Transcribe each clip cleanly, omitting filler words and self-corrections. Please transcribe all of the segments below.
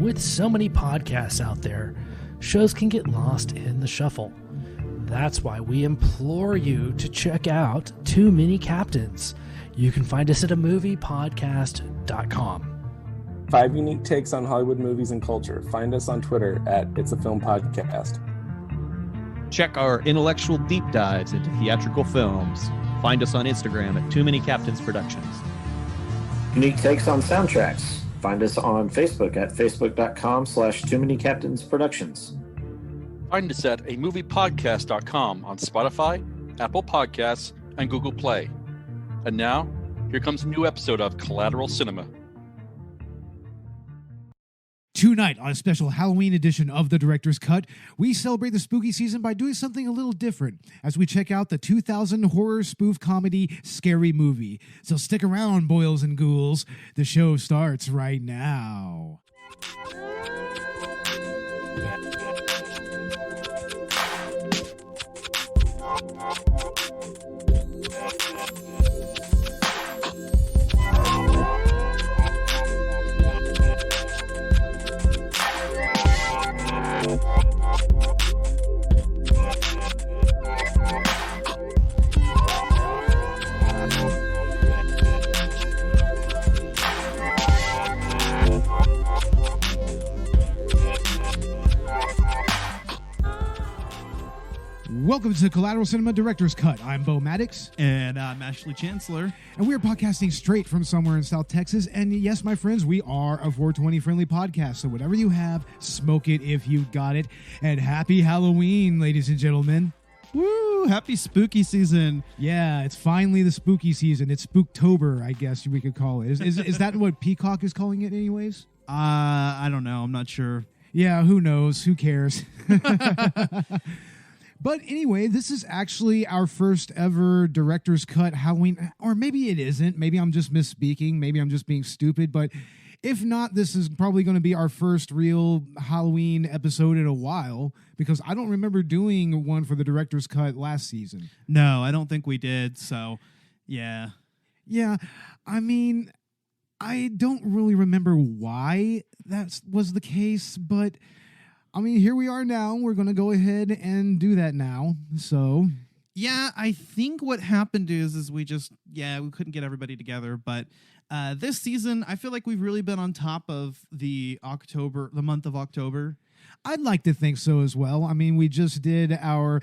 With so many podcasts out there, shows can get lost in the shuffle. That's why we implore you to check out Too Many Captains. You can find us at amoviepodcast.com. 5 unique takes on Hollywood movies and culture. Find us on Twitter at It's a Film Podcast. Check our intellectual deep dives into theatrical films. Find us on Instagram at Too Many Captains Productions. Unique takes on soundtracks. Find us on Facebook at facebook.com/Too Many Captains Productions. Find us at amoviepodcast.com on Spotify, Apple Podcasts, and Google Play. And now, here comes a new episode of Collateral Cinema. Tonight, on a special Halloween edition of The Director's Cut, we celebrate the spooky season by doing something a little different as we check out the 2000 horror spoof comedy Scary Movie. So stick around, boils and ghouls. The show starts right now. Welcome to Collateral Cinema Director's Cut. I'm Beau Maddox. And I'm Ashley Chancellor. And we are podcasting straight from somewhere in South Texas. And yes, my friends, we are a 420 friendly podcast. So whatever you have, smoke it if you got it. And happy Halloween, ladies and gentlemen. Woo! Happy spooky season. Yeah, it's finally the spooky season. It's Spooktober, I guess we could call it. Is that what Peacock is calling it anyways? I don't know. I'm not sure. Yeah, who knows? Who cares? But anyway, this is actually our first ever Director's Cut Halloween, or maybe it isn't. Maybe I'm just misspeaking. Maybe I'm just being stupid. But if not, this is probably going to be our first real Halloween episode in a while, because I don't remember doing one for the Director's Cut last season. No, I don't think we did. So, yeah. Yeah, I mean, I don't really remember why that was the case, but I mean, here we are now. We're going to go ahead and do that now. So, yeah, I think what happened is we couldn't get everybody together. But this season, I feel like we've really been on top of the month of October. I'd like to think so as well. I mean, we just did our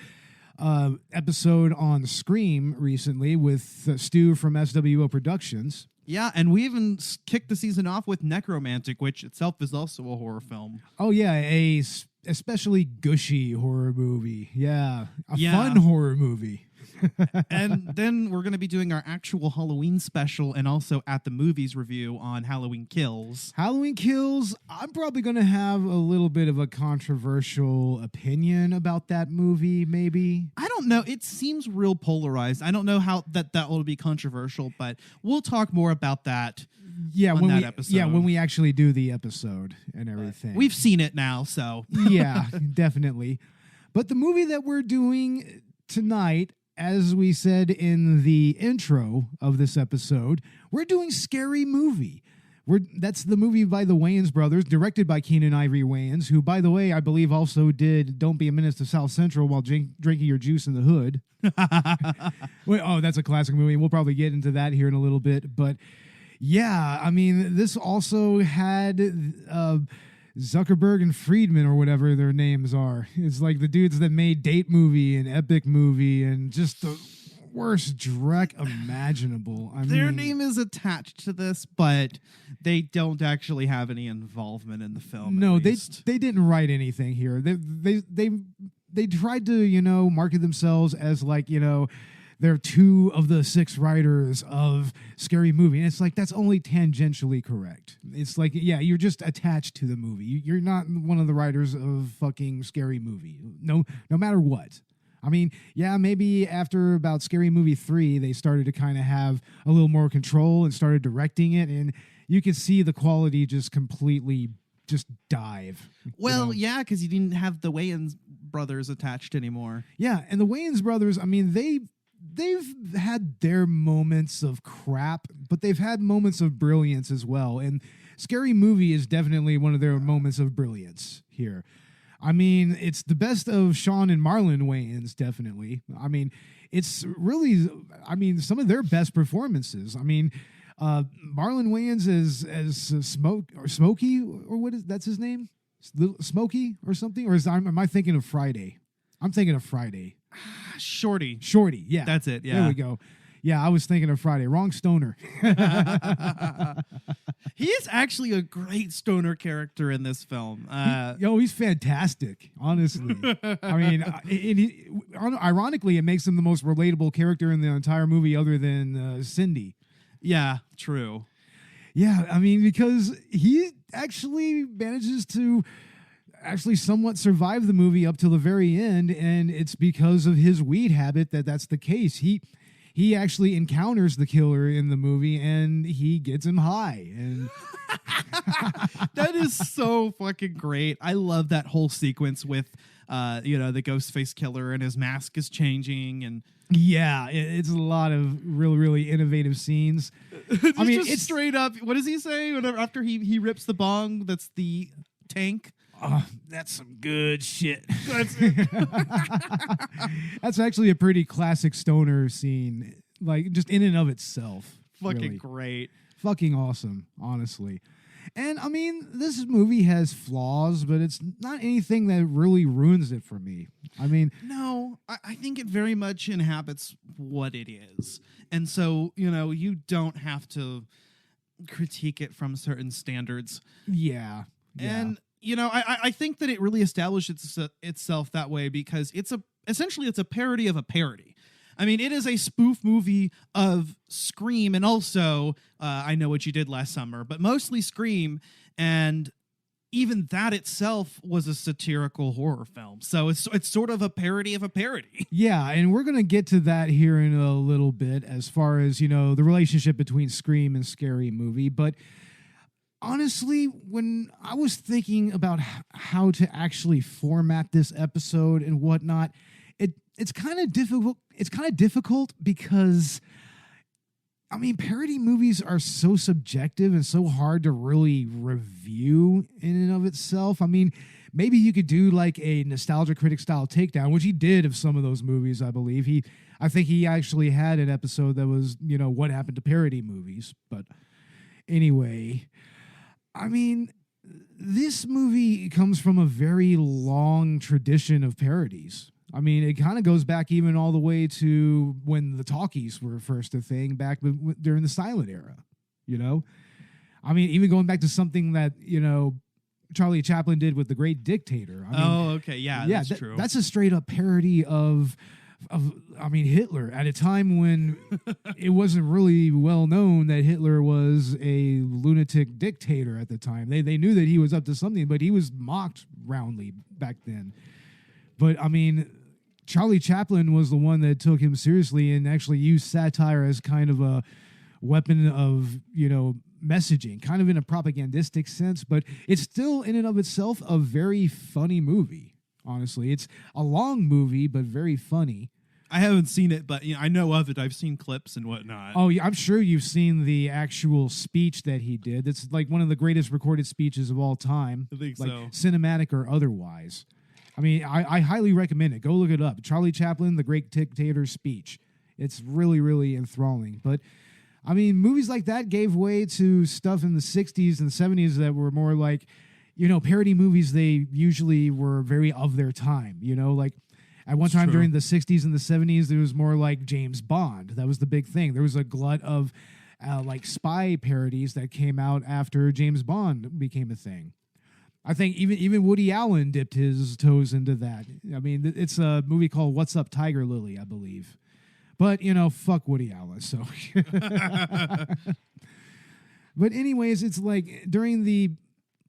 episode on Scream recently with Stu from SWO Productions. Yeah, and we even kicked the season off with Necromantic, which itself is also a horror film. Oh, yeah, a especially gushy horror movie. Yeah, a fun horror movie. And then we're going to be doing our actual Halloween special and also at the movies review on Halloween Kills. Halloween Kills, I'm probably going to have a little bit of a controversial opinion about that movie, maybe. I don't know. It seems real polarized. I don't know how that will be controversial, but we'll talk more about that on that episode. Yeah, when we actually do the episode and everything. We've seen it now, so. Yeah, definitely. But the movie that we're doing tonight, as we said in the intro of this episode, we're doing Scary Movie. That's the movie by the Wayans brothers, directed by Keenan Ivory Wayans, who, by the way, I believe also did Don't Be a Menace to South Central while drinking your juice in the hood. That's a classic movie. We'll probably get into that here in a little bit. But yeah, I mean, this also had Zuckerberg and Friedman, or whatever their names are. It's like the dudes that made Date Movie and Epic Movie and just the worst dreck imaginable. Their name is attached to this, but they don't actually have any involvement in the film. No, they didn't write anything here. They tried to, market themselves as like, they're 2 of the 6 writers of Scary Movie. And it's like, that's only tangentially correct. It's like, yeah, you're just attached to the movie. You're not one of the writers of fucking Scary Movie. No matter what. I mean, yeah, maybe after about Scary Movie 3, they started to kind of have a little more control and started directing it. And you could see the quality just completely just dive. Well, yeah, because you didn't have the Wayans brothers attached anymore. Yeah, and the Wayans brothers, I mean, they've had their moments of crap, but they've had moments of brilliance as well. And Scary Movie is definitely one of their moments of brilliance here. I mean, it's the best of Sean and Marlon Wayans, definitely. I mean, it's really, some of their best performances. I mean, Marlon Wayans as Smokey, or that's his name? Smokey or something? Or am I thinking of Friday? I'm thinking of Friday. Shorty, yeah. That's it, yeah. There we go. Yeah, I was thinking of Friday. Wrong stoner. He is actually a great stoner character in this film. He's fantastic, honestly. I mean, ironically, it makes him the most relatable character in the entire movie other than Cindy. Yeah, true. Yeah, I mean, because he actually manages to somewhat survive the movie up till the very end, and it's because of his weed habit that's the case. He actually encounters the killer in the movie, and he gets him high. And that is so fucking great. I love that whole sequence with, the Ghostface killer and his mask is changing. And yeah, it's a lot of really, really innovative scenes. It's straight up. What does he say? Whenever after he rips the bong, that's the tank. Oh, that's some good shit. That's actually a pretty classic stoner scene, like just in and of itself. Fucking really. Great. Fucking awesome, honestly. And I mean, this movie has flaws, but it's not anything that really ruins it for me. I mean, no, I think it very much inhabits what it is. And so, you don't have to critique it from certain standards. Yeah. And I think that it really established itself that way because essentially it's a parody of a parody. I mean, it is a spoof movie of Scream and also I Know What You Did Last Summer, but mostly Scream, and even that itself was a satirical horror film. So it's sort of a parody of a parody. Yeah, and we're going to get to that here in a little bit as far as, the relationship between Scream and Scary Movie, but honestly, when I was thinking about how to actually format this episode and whatnot, it's kind of difficult. It's kind of difficult because, I mean, parody movies are so subjective and so hard to really review in and of itself. I mean, maybe you could do like a nostalgia critic style takedown, which he did of some of those movies, I believe. I think he actually had an episode that was, what happened to parody movies. But anyway, I mean, this movie comes from a very long tradition of parodies. I mean, it kind of goes back even all the way to when the talkies were first a thing back during the silent era, I mean, even going back to something that, Charlie Chaplin did with The Great Dictator. Okay. Yeah, that's true. That's a straight up parody of Hitler at a time when it wasn't really well known that Hitler was a lunatic dictator at the time. They knew that he was up to something, but he was mocked roundly back then. But I mean, Charlie Chaplin was the one that took him seriously and actually used satire as kind of a weapon of, messaging, kind of in a propagandistic sense, but it's still in and of itself a very funny movie. Honestly, it's a long movie, but very funny. I haven't seen it, but I know of it. I've seen clips and whatnot. Oh, yeah, I'm sure you've seen the actual speech that he did. It's like one of the greatest recorded speeches of all time. I think like so. Cinematic or otherwise. I mean, I highly recommend it. Go look it up. Charlie Chaplin, The Great Dictator speech. It's really, really enthralling. But, I mean, movies like that gave way to stuff in the 60s and 70s that were more like, parody movies. They usually were very of their time, like at one time during the 60s and the 70s, there was more like James Bond. That was the big thing. There was a glut of like spy parodies that came out after James Bond became a thing. I think even Woody Allen dipped his toes into that. I mean, it's a movie called What's Up, Tiger Lily, I believe. But, fuck Woody Allen, so. But anyways, it's like during the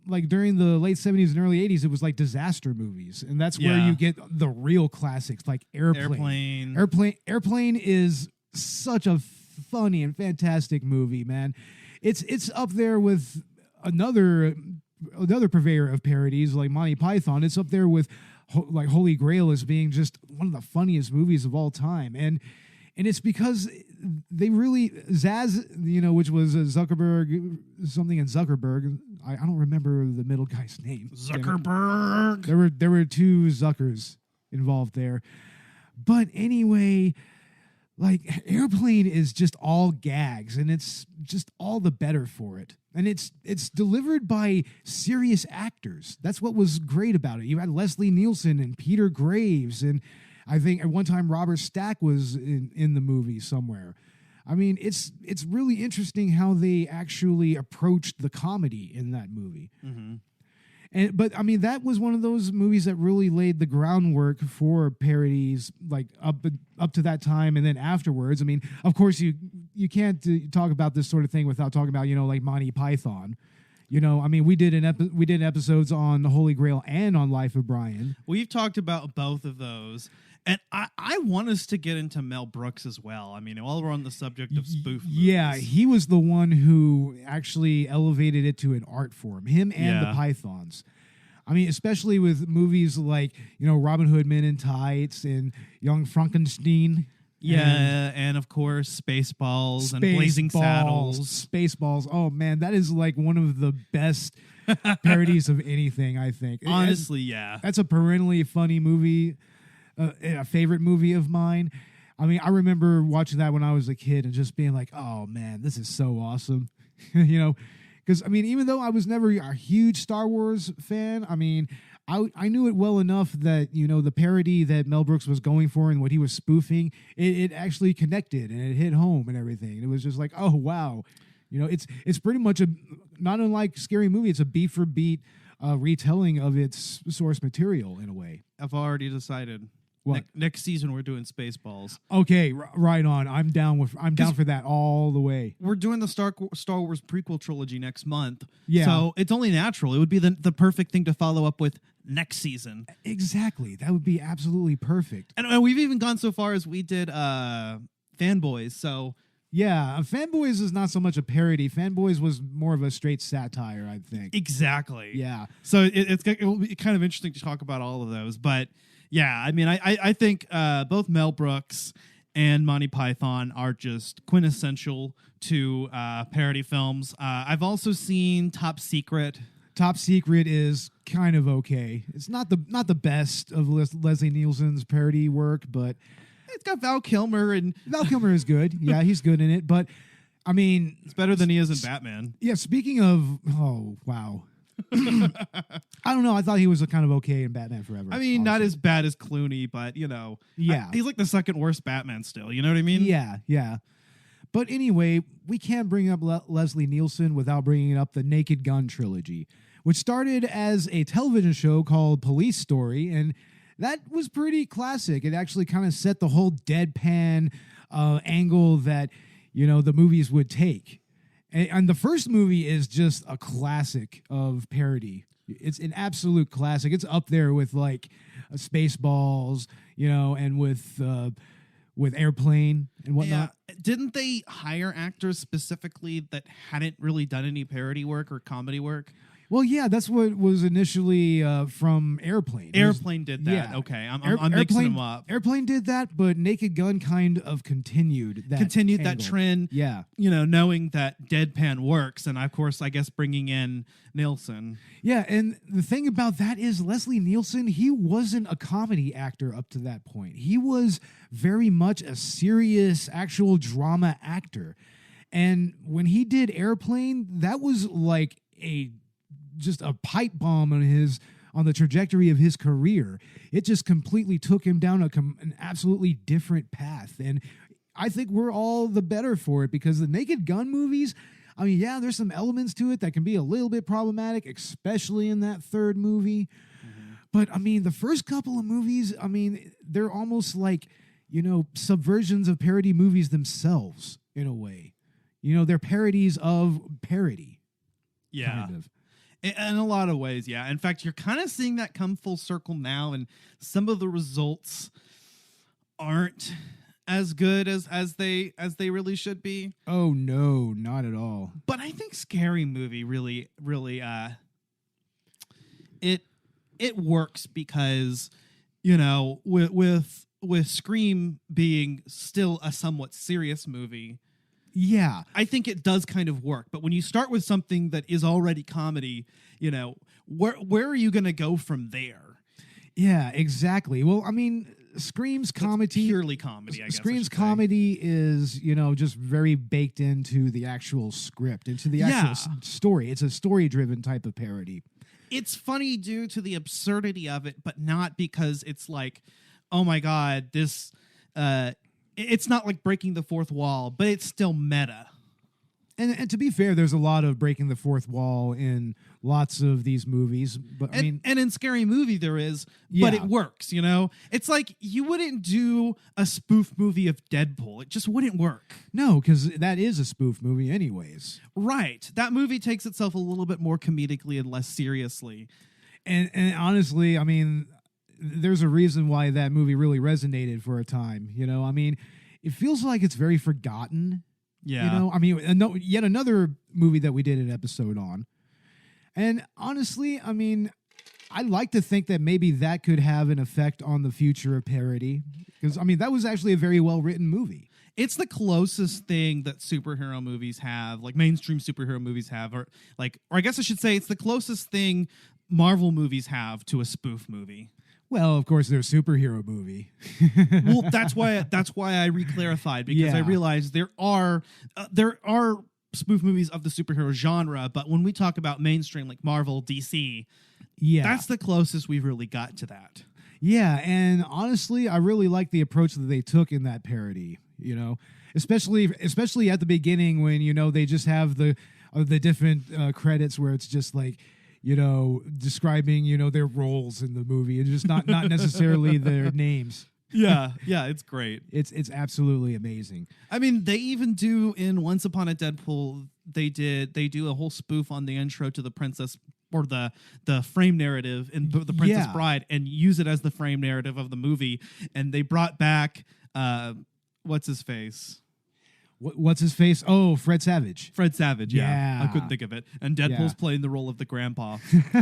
late 70s and early 80s, it was like disaster movies. And that's where you get the real classics, like Airplane. Airplane is such a funny and fantastic movie, man. It's up there with another purveyor of parodies like Monty Python. It's up there with like Holy Grail as being just one of the funniest movies of all time. And And it's because they really Zaz, which was Zuckerberg, something in Zuckerberg. I don't remember the middle guy's name. Zuckerberg. There were two Zuckers involved there. But anyway, like Airplane is just all gags, and it's just all the better for it. And it's delivered by serious actors. That's what was great about it. You had Leslie Nielsen and Peter Graves, and I think at one time Robert Stack was in the movie somewhere. I mean, it's really interesting how they actually approached the comedy in that movie. Mm-hmm. But I mean, that was one of those movies that really laid the groundwork for parodies, like up to that time, and then afterwards. I mean, of course, you can't talk about this sort of thing without talking about like Monty Python. I mean, we did episodes on the Holy Grail and on Life of Brian. We've talked about both of those. And I want us to get into Mel Brooks as well. I mean, while we're on the subject of spoof movies. Yeah, he was the one who actually elevated it to an art form. Him and the Pythons. I mean, especially with movies like, Robin Hood Men in Tights and Young Frankenstein. Yeah, and of course, Spaceballs and Blazing Saddles. Spaceballs. Oh, man, that is like one of the best parodies of anything, I think. Honestly, yeah. That's a perennially funny movie. A favorite movie of mine. I mean, I remember watching that when I was a kid and just being like, oh man, this is so awesome. Because I mean, even though I was never a huge Star Wars fan, I mean, I knew it well enough that, the parody that Mel Brooks was going for and what he was spoofing, it actually connected and it hit home and everything. And it was just like, oh wow. It's pretty much not unlike Scary Movie, it's a beat for beat retelling of its source material in a way. I've already decided. What? Next season we're doing Spaceballs. Okay, right on. I'm down for that all the way. We're doing the Star Wars prequel trilogy next month. Yeah. So it's only natural. It would be the perfect thing to follow up with next season. Exactly. That would be absolutely perfect. And we've even gone so far as we did Fanboys. So yeah, Fanboys is not so much a parody. Fanboys was more of a straight satire, I think. Exactly. Yeah. So it will be kind of interesting to talk about all of those, but. Yeah, I mean, I think both Mel Brooks and Monty Python are just quintessential to parody films. I've also seen Top Secret. Top Secret is kind of okay. It's not the best of Leslie Nielsen's parody work, but it's got Val Kilmer, and Val Kilmer is good. Yeah, he's good in it. But I mean, it's better than he is in Batman. Yeah. Speaking of, oh wow. I don't know. I thought he was kind of okay in Batman Forever. I mean, not as bad as Clooney, but yeah, he's like the second worst Batman still. You know what I mean? Yeah. But anyway, we can't bring up Leslie Nielsen without bringing up the Naked Gun trilogy, which started as a television show called Police Story, and that was pretty classic. It actually kind of set the whole deadpan angle that the movies would take. And the first movie is just a classic of parody. It's an absolute classic. It's up there with like Spaceballs, and with Airplane and whatnot. Yeah. Didn't they hire actors specifically that hadn't really done any parody work or comedy work? Well, yeah, that's what was initially from Airplane. Airplane did that. Yeah. Okay, I'm mixing them up. Airplane did that, but Naked Gun kind of continued that trend. Yeah, knowing that deadpan works, and of course, I guess bringing in Nielsen. Yeah, and the thing about that is Leslie Nielsen, he wasn't a comedy actor up to that point. He was very much a serious, actual drama actor, and when he did Airplane, that was like just a pipe bomb on the trajectory of his career. It just completely took him down an absolutely different path. And I think we're all the better for it because the Naked Gun movies, I mean, yeah, there's some elements to it that can be a little bit problematic, especially in that third movie. Mm-hmm. But I mean, the first couple of movies, I mean, they're almost like, subversions of parody movies themselves in a way. They're parodies of parody. Yeah. Kind of. In a lot of ways, yeah. In fact, you're kind of seeing that come full circle now, and some of the results aren't as good as they really should be. Oh no, not at all. But I think Scary Movie really it works because with Scream being still a somewhat serious movie, Yeah. I think it does kind of work. But when you start with something that is already comedy, you know, where are you going to go from there? Yeah, exactly. Well, I mean, Scream's comedy, purely comedy, I guess. Scream's comedy is, you know, just very baked into the actual script, into the actual story. It's a story-driven type of parody. It's funny due to the absurdity of it, but not because it's like, oh my God, this, it's not like breaking the fourth wall, but it's still meta. And to be fair, there's a lot of breaking the fourth wall in lots of these movies. But I mean, and in Scary Movie there is, but it works, you know? It's like you wouldn't do a spoof movie of Deadpool. It just wouldn't work. No, because that is a spoof movie anyways. Right. That movie takes itself a little bit more comedically and less seriously. And honestly, I mean, there's a reason why that movie really resonated for a time. You know, I mean, it feels like it's very forgotten. Yeah. You know, I mean, yet another movie that we did an episode on. And honestly, I mean, I like to think that maybe that could have an effect on the future of parody. Because, I mean, that was actually a very well-written movie. It's the closest thing that superhero movies have, like mainstream superhero movies have, or I guess I should say it's the closest thing Marvel movies have to a spoof movie. Well, of course, they're a superhero movie. Well, that's why I re-clarified, because I realized there are spoof movies of the superhero genre, but when we talk about mainstream like Marvel, DC, that's the closest we've really got to that. Yeah, and honestly, I really like the approach that they took in that parody, you know, especially at the beginning when, you know, they just have the different credits where it's just like, you know, describing, you know, their roles in the movie and just not necessarily their names. Yeah, it's great. It's absolutely amazing. I mean, they even do in Once Upon a Deadpool, they do a whole spoof on the intro to the Princess, or the frame narrative in The Princess Bride, and use it as the frame narrative of the movie. And they brought back what's his face? What's his face? Oh, Fred Savage. Fred Savage, yeah. I couldn't think of it. And Deadpool's playing the role of the grandpa.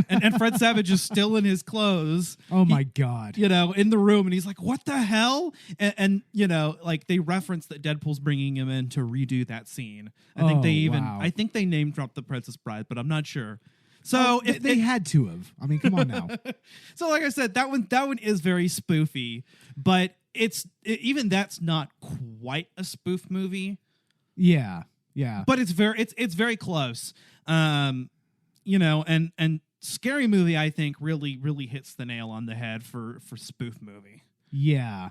and Fred Savage is still in his clothes. Oh, my God. You know, in the room, and he's like, what the hell? And you know, like, they reference that Deadpool's bringing him in to redo that scene. I think they name dropped The Princess Bride, but I'm not sure. So if they had to have. I mean, come on now. So like I said, that one is very spoofy, but even that's not quite a spoof movie. Yeah. But it's very close. You know, and Scary Movie, I think, really, really hits the nail on the head for spoof movie. Yeah.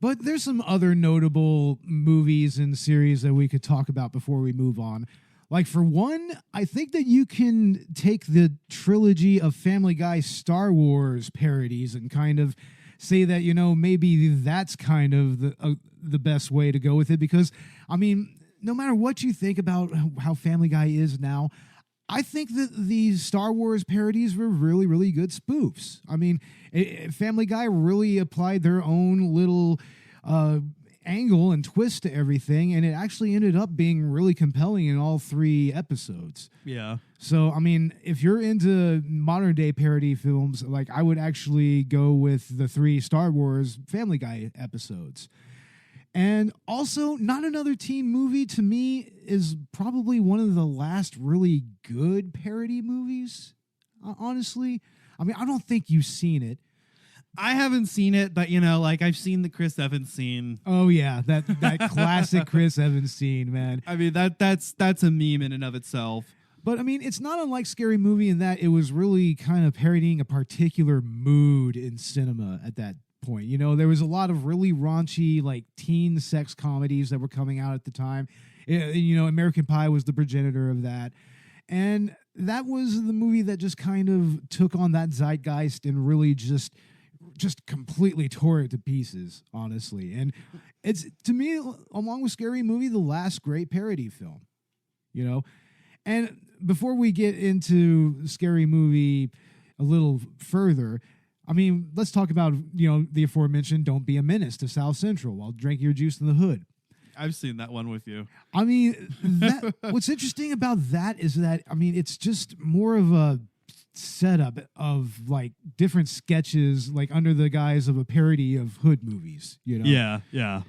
But there's some other notable movies and series that we could talk about before we move on. Like, for one, I think that you can take the trilogy of Family Guy Star Wars parodies and kind of say that, you know, maybe that's kind of the best way to go with it. Because, I mean, no matter what you think about how Family Guy is now, I think that these Star Wars parodies were really, really good spoofs. I mean, Family Guy really applied their own little angle and twist to everything, and it actually ended up being really compelling in all 3 episodes. Yeah. So, I mean, if you're into modern day parody films, like, I would actually go with the 3 Star Wars Family Guy episodes. And also, Not Another Teen Movie, to me, is probably one of the last really good parody movies, honestly. I mean, I don't think you've seen it. I haven't seen it, but, you know, like, I've seen the Chris Evans scene. Oh, yeah, that classic Chris Evans scene, man. I mean, that's a meme in and of itself. But, I mean, it's not unlike Scary Movie in that it was really kind of parodying a particular mood in cinema at that point. You know, there was a lot of really raunchy, like, teen sex comedies that were coming out at the time. You know, American Pie was the progenitor of that. And that was the movie that just kind of took on that zeitgeist and really just completely tore it to pieces, honestly. And it's, to me, along with Scary Movie, the last great parody film, you know. And before we get into Scary Movie a little further, I mean, let's talk about, you know, the aforementioned Don't Be a Menace to South Central while drinking your juice in the hood. I've seen that one with you. I mean, what's interesting about that is that, I mean, it's just more of a setup of like different sketches, like under the guise of a parody of Hood movies, you know? Yeah.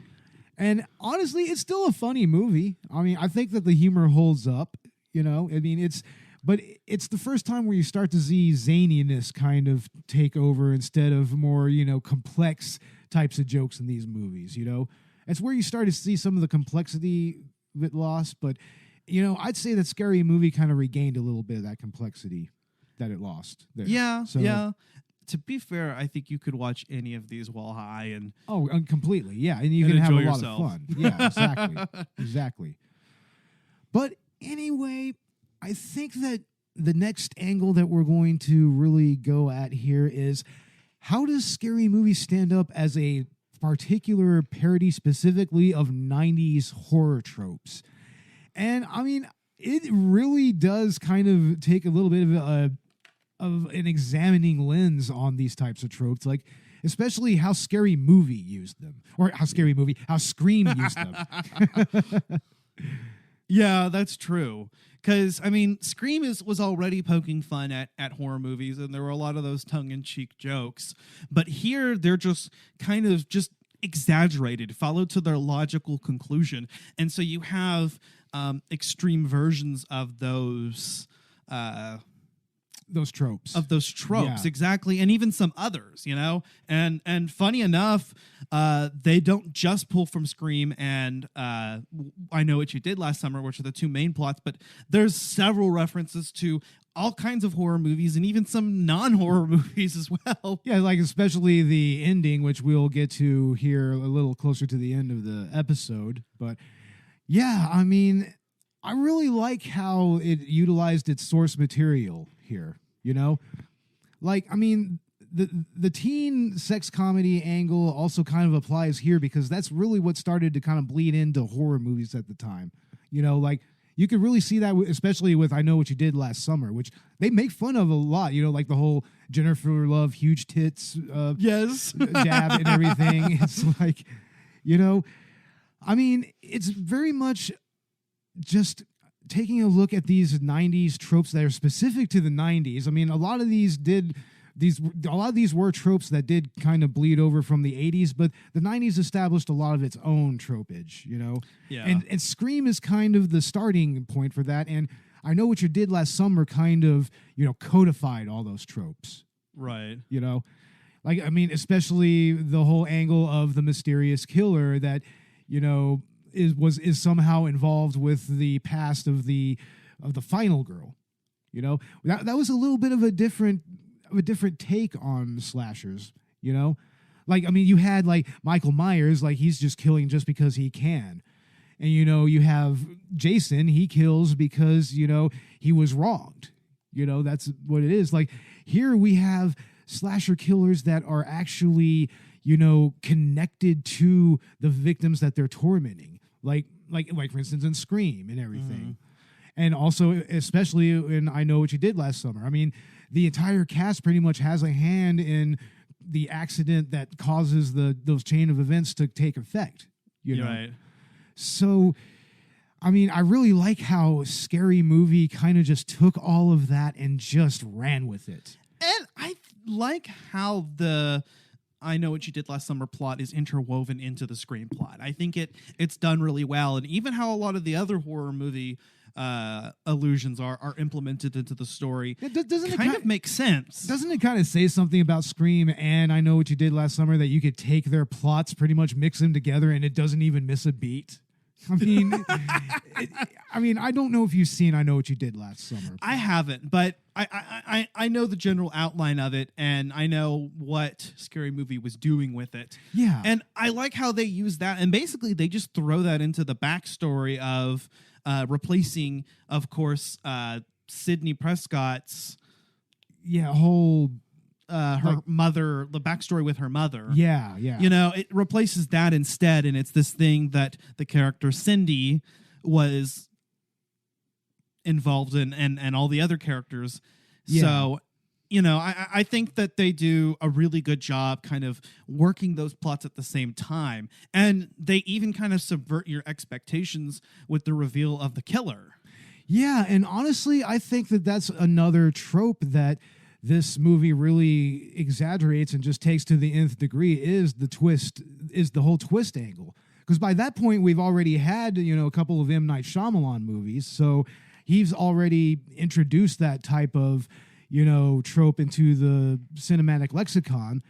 And honestly, it's still a funny movie. I mean, I think that the humor holds up, you know? I mean, but it's the first time where you start to see zaniness kind of take over instead of more, you know, complex types of jokes in these movies, you know? It's where you start to see some of the complexity of it lost, but, you know, I'd say that Scary Movie kind of regained a little bit of that complexity that it lost there. Yeah, So- yeah. To be fair, I think you could watch any of these while high and completely, yeah, and you And can have a enjoy lot yourself. of fun. Yeah, exactly. But anyway, I think that the next angle that we're going to really go at here is, how does Scary Movie stand up as a particular parody specifically of 90s horror tropes? And I mean, it really does kind of take a little bit of an examining lens on these types of tropes, like especially how Scary Movie used them, or how Scream used them. yeah, that's true. Because, I mean, Scream was already poking fun at horror movies, and there were a lot of those tongue-in-cheek jokes. But here, they're just kind of just exaggerated, followed to their logical conclusion. And so you have extreme versions of those tropes. Yeah. Exactly. And even some others, you know? And funny enough, they don't just pull from Scream and I Know What You Did Last Summer, which are the two main plots, but there's several references to all kinds of horror movies and even some non-horror movies as well. Yeah, like especially the ending, which we'll get to here a little closer to the end of the episode. But yeah, I mean, I really like how it utilized its source material here, you know? Like, I mean, the teen sex comedy angle also kind of applies here because that's really what started to kind of bleed into horror movies at the time. You know, like, you could really see that, especially with I Know What You Did Last Summer, which they make fun of a lot, you know, like the whole Jennifer Love, huge tits Yes. jab and everything. It's like, you know, I mean, it's very much just taking a look at these 90s tropes that are specific to the 90s. I mean, a lot of these were tropes that did kind of bleed over from the 80s, but the 90s established a lot of its own tropage, you know? Yeah. And Scream is kind of the starting point for that. And I Know What You Did Last Summer kind of, you know, codified all those tropes, Right. you know? Like, I mean, especially the whole angle of the mysterious killer that, you know, is somehow involved with the past of the final girl. You know, that was a little bit of a different take on slashers. You know, like, I mean, you had like Michael Myers, like he's just killing just because he can, and you know, you have Jason, he kills because, you know, he was wronged. You know, that's what it is. Like here we have slasher killers that are actually, you know, connected to the victims that they're tormenting. Like for instance in Scream and everything. And also especially in I Know What You Did Last Summer. I mean, the entire cast pretty much has a hand in the accident that causes those chain of events to take effect, you know. Right. So I mean, I really like how Scary Movie kind of just took all of that and just ran with it. And I like how the I Know What You Did Last Summer plot is interwoven into the Scream plot. I think it's done really well, and even how a lot of the other horror movie allusions are implemented into the story. Doesn't it kind of make sense. Doesn't it kind of say something about Scream and I Know What You Did Last Summer that you could take their plots, pretty much mix them together, and it doesn't even miss a beat? I mean, I don't know if you've seen I Know What You Did Last Summer. I haven't, but I know the general outline of it, and I know what Scary Movie was doing with it. Yeah. And I like how they use that, and basically they just throw that into the backstory of replacing, of course, Sidney Prescott's whole her mother, the backstory with her mother. Yeah. You know, it replaces that instead, and it's this thing that the character Cindy was involved in, and all the other characters. Yeah. So, you know, I think that they do a really good job kind of working those plots at the same time. And they even kind of subvert your expectations with the reveal of the killer. Yeah, and honestly, I think that that's another trope that this movie really exaggerates and just takes to the nth degree is the whole twist angle. Because by that point, we've already had, a couple of M. Night Shyamalan movies, so he's already introduced that type of, trope into the cinematic lexicon.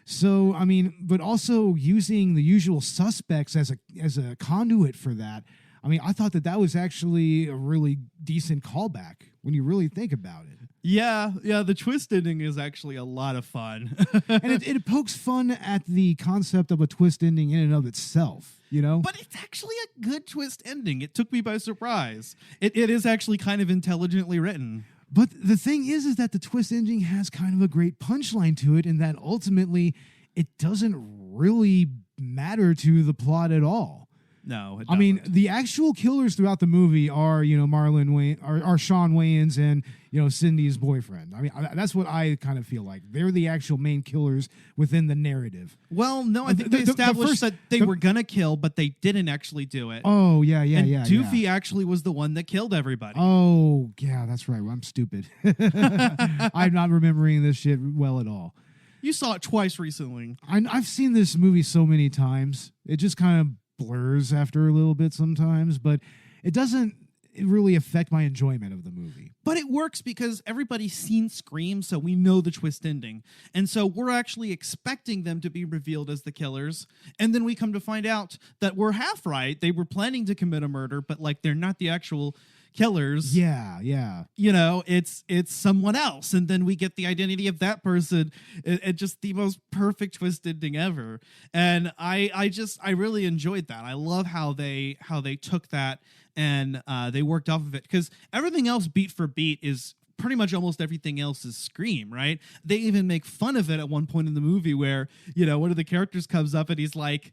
So, I mean, but also using The Usual Suspects as a conduit for that. I mean, I thought that was actually a really decent callback when you really think about it. Yeah, the twist ending is actually a lot of fun. And it pokes fun at the concept of a twist ending in and of itself, But it's actually a good twist ending. It took me by surprise. It is actually kind of intelligently written. But the thing is that the twist ending has kind of a great punchline to it, in that ultimately it doesn't really matter to the plot at all. No, I mean, the actual killers throughout the movie are, Marlon Wayne, are Sean Wayans and, Cindy's boyfriend. I mean, that's what I kind of feel like. They're the actual main killers within the narrative. Well, no, I think they established that they were going to kill, but they didn't actually do it. Oh, yeah. Doofy actually was the one that killed everybody. Oh, yeah, that's right. Well, I'm stupid. I'm not remembering this shit well at all. You saw it twice recently. I've seen this movie so many times. It just kind of blurs after a little bit sometimes, but it doesn't really affect my enjoyment of the movie. But it works because everybody's seen Scream, so we know the twist ending. And so we're actually expecting them to be revealed as the killers. And then we come to find out that we're half right. They were planning to commit a murder, but they're not the actual killers. Yeah. It's someone else. And then we get the identity of that person. It just the most perfect twist ending ever. And I really enjoyed that. I love how they took that and they worked off of it, because everything else beat for beat is pretty much almost everything else is Scream, right? They even make fun of it at one point in the movie where, one of the characters comes up and he's like,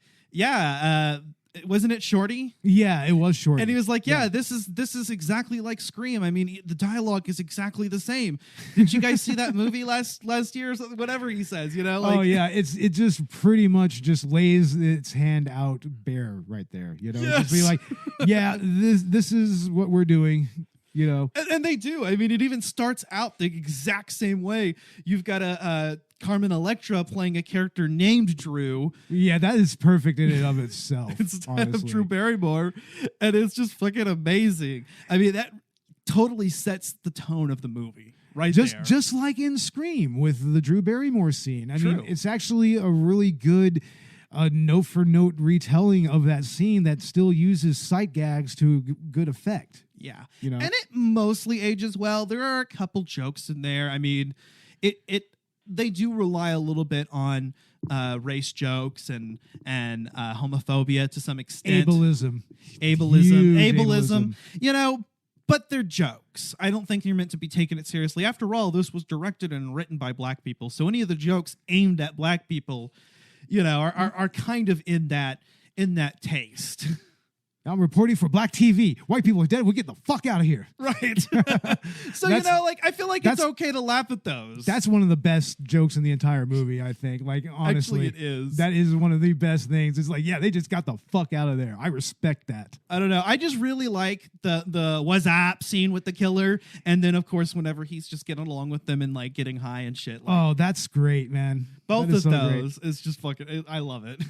wasn't it Shorty? Yeah, it was Shorty. And he was like, yeah, this is exactly like Scream. I mean, the dialogue is exactly the same. Did you guys see that movie last year or something? Whatever he says, Oh, yeah. It just pretty much just lays its hand out bare right there. Yes. Just be like, yeah, this is what we're doing. And they do. I mean, it even starts out the exact same way. You've got a Carmen Electra playing a character named Drew. Yeah, that is perfect in and of itself. Instead of Drew Barrymore. And it's just fucking amazing. I mean, that totally sets the tone of the movie. Just like in Scream with the Drew Barrymore scene. I mean, it's actually a really good note-for-note retelling of that scene that still uses sight gags to good effect. Yeah. And it mostly ages well. There are a couple jokes in there. I mean, they do rely a little bit on race jokes and homophobia to some extent. Ableism. But they're jokes. I don't think they're meant to be taken it seriously. After all, this was directed and written by black people. So any of the jokes aimed at black people, are kind of in that taste. I'm reporting for black TV. White people are dead. We'll get the fuck out of here. Right. So, I feel like it's okay to laugh at those. That's one of the best jokes in the entire movie, I think. Honestly. Actually, it is. That is one of the best things. It's they just got the fuck out of there. I respect that. I don't know. I just really like the what's up scene with the killer. And then, of course, whenever he's just getting along with them and, getting high and shit. Oh, that's great, man. Both of those is just fucking... I love it.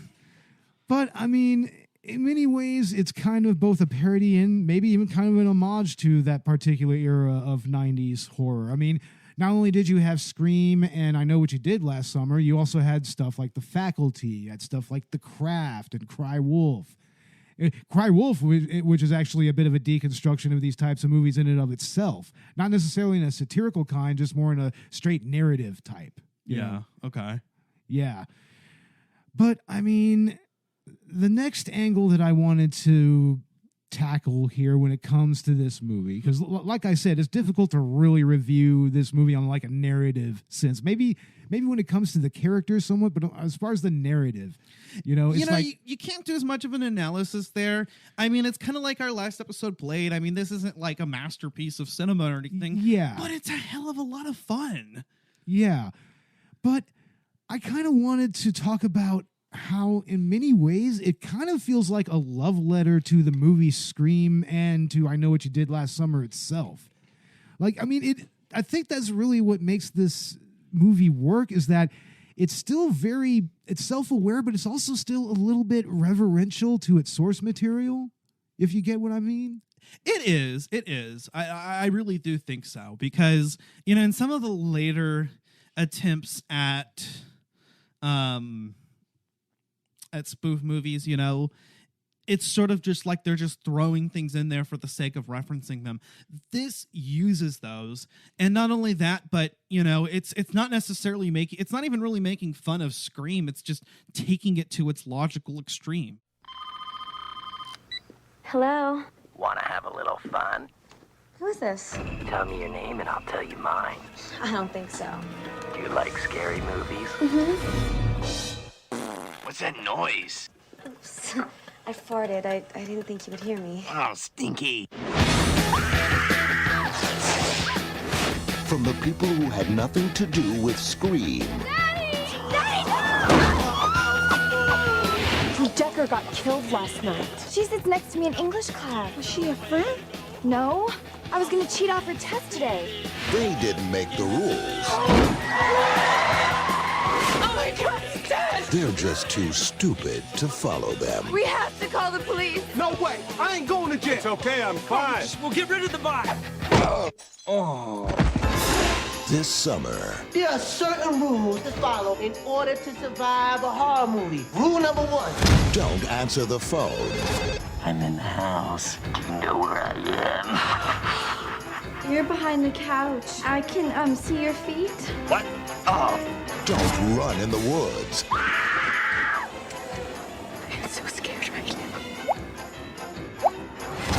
But, I mean... in many ways, it's kind of both a parody and maybe even kind of an homage to that particular era of 90s horror. I mean, not only did you have Scream and I Know What You Did Last Summer, you also had stuff like The Faculty, you had stuff like The Craft and Cry Wolf. Cry Wolf, which is actually a bit of a deconstruction of these types of movies in and of itself. Not necessarily in a satirical kind, just more in a straight narrative type. Yeah, okay. Yeah. But, I mean... the next angle that I wanted to tackle here when it comes to this movie, because like I said, it's difficult to really review this movie on a narrative sense. Maybe when it comes to the characters somewhat, but as far as the narrative, you can't do as much of an analysis there. I mean, it's kind of like our last episode, Blade. I mean, this isn't like a masterpiece of cinema or anything. Yeah. But it's a hell of a lot of fun. Yeah. But I kind of wanted to talk about how in many ways it kind of feels like a love letter to the movie Scream and to I Know What You Did Last Summer itself. Like, I mean, I think that's really what makes this movie work, is that it's still it's self-aware, but it's also still a little bit reverential to its source material, if you get what I mean. It is. I really do think so, because, you know, in some of the later attempts at spoof movies, you know, it's sort of just like they're just throwing things in there for the sake of referencing them. This uses those, and not only that, but you know, it's not necessarily it's not even really making fun of Scream. It's just taking it to its logical extreme. Hello. Want to have a little fun? Who is this? Tell me your name and I'll tell you mine. I don't think so. Do you like scary movies? What's that noise? Oops. I farted. I didn't think you would hear me. Oh, stinky. From the people who had nothing to do with Scream. Daddy! Daddy! Decker got killed last night. She sits next to me in English class. Was she a friend? No. I was gonna cheat off her test today. They didn't make the rules. Oh my God, he's dead! They're just too stupid to follow them. We have to call the police. No way! I ain't going to jail. It's okay, I'm fine. We'll get rid of the vibe. This summer, there are certain rules to follow in order to survive a horror movie. Rule number 1. don't answer the phone. I'm in the house. You know where I am. You're behind the couch. I can see your feet. What? Oh. Don't run in the woods. I'm so scared right now.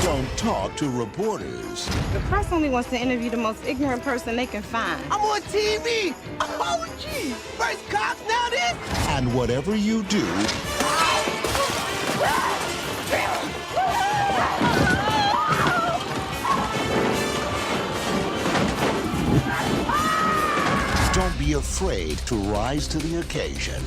Don't talk to reporters. The press only wants to interview the most ignorant person they can find. I'm on TV! Oh, gee! First cops, now this! And whatever you do, don't be afraid to rise to the occasion.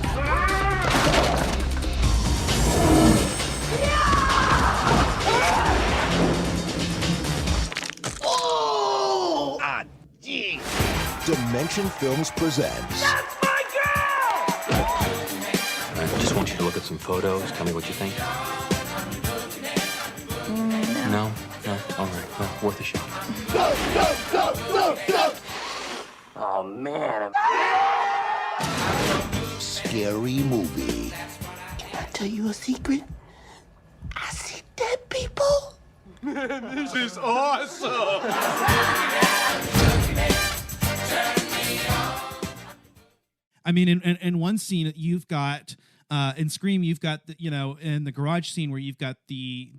Oh! Ah, gee. Dimension Films presents That's my girl! I just want you to look at some photos. Tell me what you think. No? No? All right. Well, worth a shot. Go, go, go, go, go! Oh, man. Scary Movie. Can I tell you a secret? I see dead people. This is awesome! I mean, in one scene, you've got in Scream, you've got in the garage scene where you've got the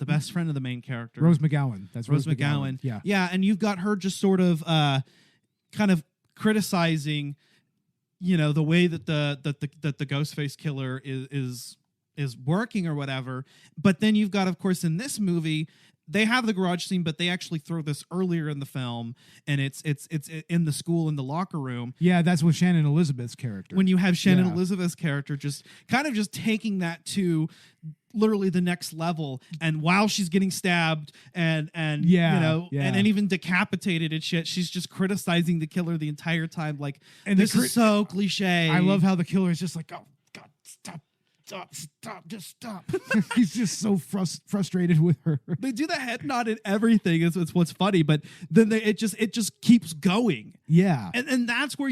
best friend of the main character, Rose McGowan. That's Rose McGowan. Yeah, and you've got her just sort of kind of criticizing, the way that the Ghostface killer is working or whatever. But then you've got, of course, in this movie, they have the garage scene, but they actually throw this earlier in the film, and it's in the school in the locker room. Yeah, that's with Shannon Elizabeth's character. When you have Shannon Elizabeth's character just kind of just taking that to literally the next level, and while she's getting stabbed and even decapitated and shit, she's just criticizing the killer the entire time. Like, and this is so cliche. I love how the killer is just like, oh God, stop, just stop. He's just so frustrated with her. They do the head nod and everything. It's what's funny, but then it just keeps going. Yeah, and that's where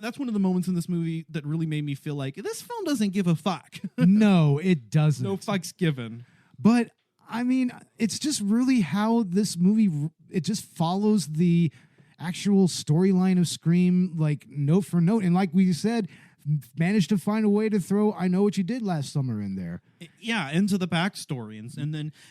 that's one of the moments in this movie that really made me feel like this film doesn't give a fuck. No, it doesn't. No fucks given. But I mean, it's just really how this movie, it just follows the actual storyline of Scream, like note for note, and like we said, managed to find a way to throw I Know What You Did Last Summer in there. Yeah, into the backstory,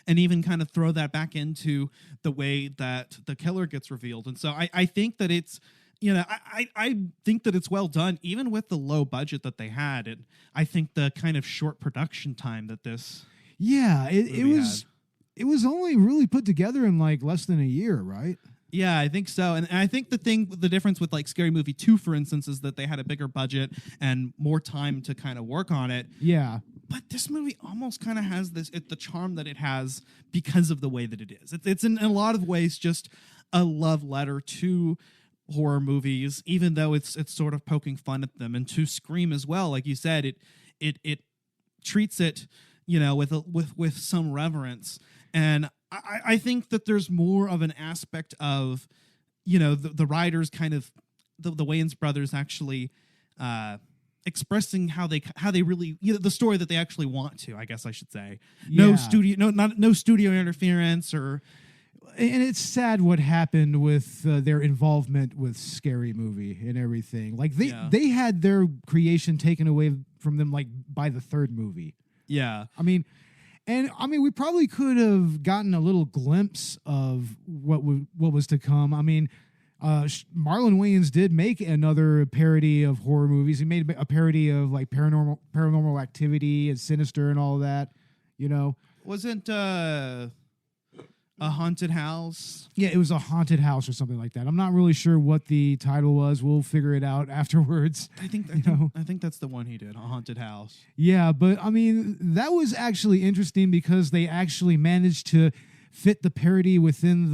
and even kind of throw that back into the way that the killer gets revealed. And so I think that it's, I think that it's well done, even with the low budget that they had. And I think the kind of short production time that this it was only really put together in like less than a year, right? Yeah, I think so. And I think the difference with like Scary Movie 2, for instance, is that they had a bigger budget and more time to kind of work on it. Yeah. But this movie almost kind of has the charm that it has because of the way that it is. It's in a lot of ways just a love letter to horror movies, even though it's sort of poking fun at them, and to Scream as well. Like you said, it treats it, with some reverence. And I think that there's more of an aspect of, the writers kind of the Wayans brothers actually expressing how they really, the story that they actually want to, I guess I should say. Yeah. No studio interference or. And it's sad what happened with their involvement with Scary Movie and everything. Like they had their creation taken away from them like by the third movie. Yeah. I mean, we probably could have gotten a little glimpse of what was to come. I mean, Marlon Wayans did make another parody of horror movies. He made a parody of like Paranormal Activity and Sinister and all that. Wasn't a haunted house? Yeah, it was a haunted house or something like that. I'm not really sure what the title was. We'll figure it out afterwards. I think that's the one he did, a haunted house. Yeah, but I mean, that was actually interesting because they actually managed to fit the parody within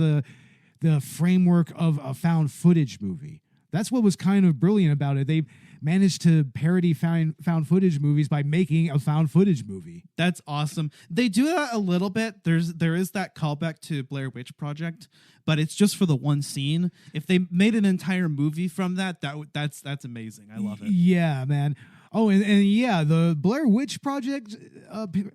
the framework of a found footage movie. That's what was kind of brilliant about it. They managed to parody found footage movies by making a found footage movie. That's awesome. They do that a little bit. There is that callback to Blair Witch Project, but it's just for the one scene. If they made an entire movie from that's amazing. I love it. Yeah, man. Oh, and yeah, the Blair Witch Project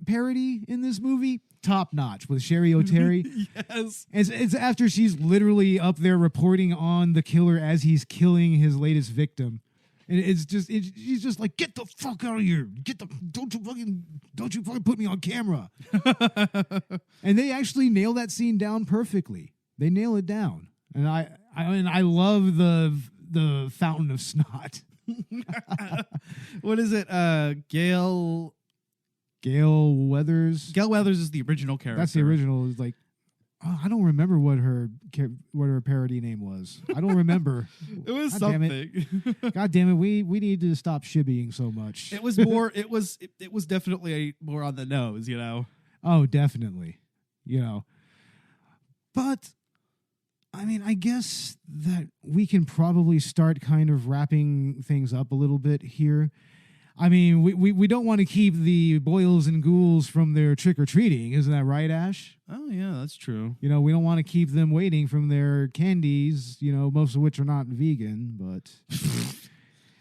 parody in this movie, top notch with Sherry O'Terry. Yes. It's after she's literally up there reporting on the killer as he's killing his latest victim. And she's just like, get the fuck out of here. Don't you fucking put me on camera. And they actually nail that scene down perfectly. They nail it down. And I love the fountain of snot. What is it? Gail Weathers. Gail Weathers is the original character. That's the original. It's like, I don't remember what her parody name was. I don't remember. It was God something. God damn it! We need to stop shibbying so much. It was more. it was definitely more on the nose. Oh, definitely. But I mean, I guess that we can probably start kind of wrapping things up a little bit here. I mean, we don't want to keep the boils and ghouls from their trick-or-treating. Isn't that right, Ash? Oh, yeah, that's true. We don't want to keep them waiting from their candies, most of which are not vegan, but...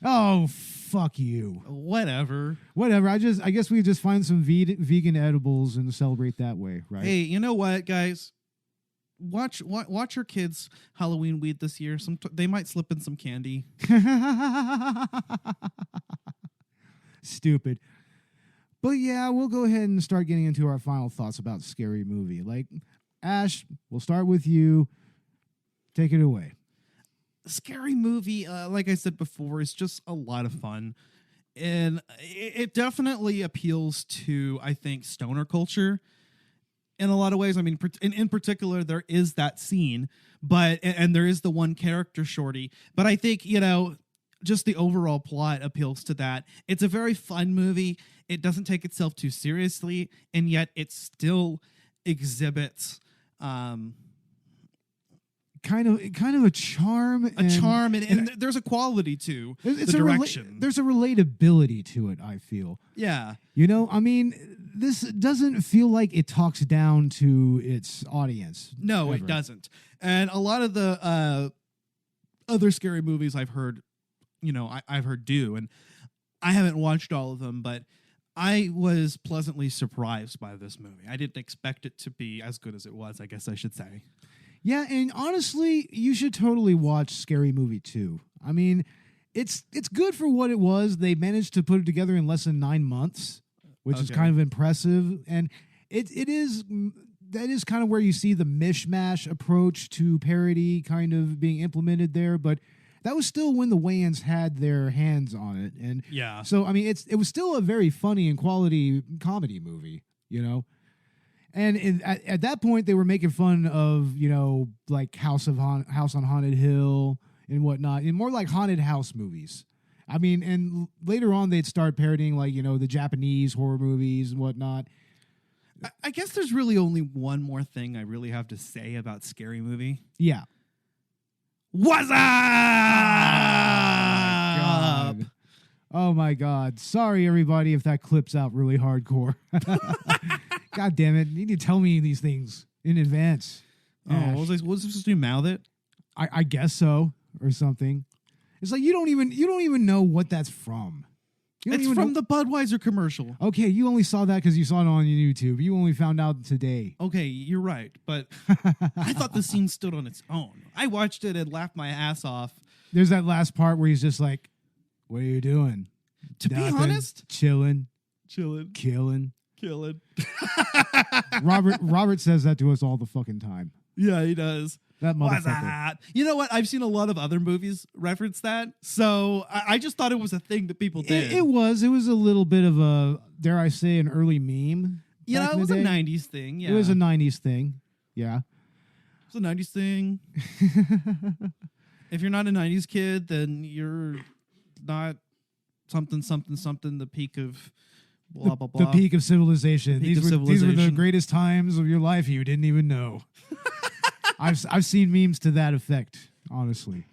Oh, fuck you. Whatever. I guess we just find some vegan edibles and celebrate that way, right? Hey, you know what, guys? Watch your kids' Halloween weed this year. They might slip in some candy. Stupid. But yeah, we'll go ahead and start getting into our final thoughts about Scary Movie. Like, Ash, we'll start with you. Take it away. Scary Movie, like I said before, is just a lot of fun. And it definitely appeals to, I think, stoner culture in a lot of ways. I mean, in particular, there is that scene, and there is the one character, Shorty. But I think, just the overall plot appeals to that. It's a very fun movie. It doesn't take itself too seriously, and yet it still exhibits kind of a charm. And there's a quality to the direction. There's a relatability to it, I feel. Yeah. I mean, this doesn't feel like it talks down to its audience. No, ever. It doesn't. And a lot of the other scary movies I've heard, I've heard do, and I haven't watched all of them, but I was pleasantly surprised by this movie. I didn't expect it to be as good as it was, I guess I should say. Yeah, and honestly, you should totally watch Scary Movie 2. I mean, it's good for what it was. They managed to put it together in less than 9 months, which is kind of impressive, and that is kind of where you see the mishmash approach to parody kind of being implemented there, but that was still when the Wayans had their hands on it. And so, I mean, it was still a very funny and quality comedy movie, And at that point, they were making fun of, like House on Haunted Hill and whatnot, and more like haunted house movies. I mean, and later on, they'd start parodying, like, the Japanese horror movies and whatnot. I guess there's really only one more thing I really have to say about Scary Movie. Yeah. What's up? Oh my God. Sorry, everybody, if that clips out really hardcore. God damn it. You need to tell me these things in advance. Oh, was I supposed to mouth it? I guess so, or something. It's like you don't even know what that's from. It's from the Budweiser commercial. Okay, you only saw that because you saw it on YouTube. You only found out today. Okay, you're right, but I thought the scene stood on its own. I watched it and laughed my ass off. There's that last part where he's just like, "What are you doing?" To be honest, chilling, killing. Robert says that to us all the fucking time. Yeah, he does. That motherfucker. What's that? You know what? I've seen a lot of other movies reference that, so I just thought it was a thing that people did. It was a little bit of a, dare I say, an early meme. It was a 90s thing. Yeah, it was a 90s thing. Yeah, it was a 90s thing. If you're not a 90s kid, then you're not something, the peak of blah, blah, blah. The peak of civilization. These were the greatest times of your life you didn't even know. I've seen memes to that effect, honestly.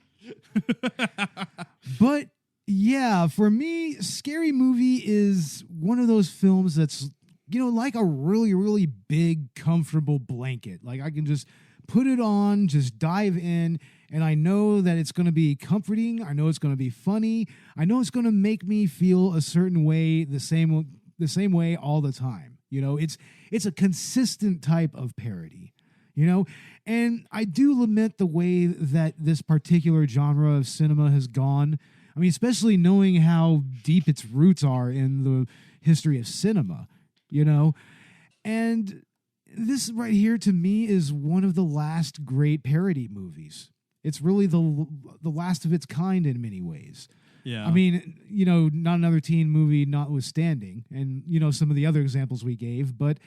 But yeah, for me, Scary Movie is one of those films that's, like a really, really big, comfortable blanket. Like I can just put it on, just dive in, and I know that it's going to be comforting. I know it's going to be funny. I know it's going to make me feel a certain way, the same way all the time. It's a consistent type of parody. And I do lament the way that this particular genre of cinema has gone. I mean, especially knowing how deep its roots are in the history of cinema, And this right here, to me, is one of the last great parody movies. It's really the last of its kind in many ways. Yeah. I mean, Not Another Teen Movie notwithstanding, and, some of the other examples we gave, but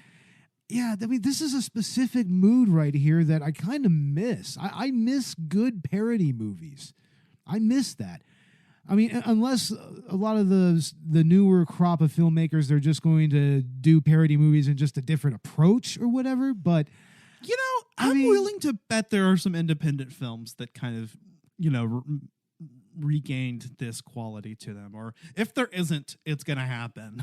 yeah, I mean, this is a specific mood right here that I kind of miss. I miss good parody movies. I miss that. I mean, unless a lot of the newer crop of filmmakers, they're just going to do parody movies in just a different approach or whatever. But, I'm willing to bet there are some independent films that kind of, regained this quality to them. Or if there isn't, it's going to happen.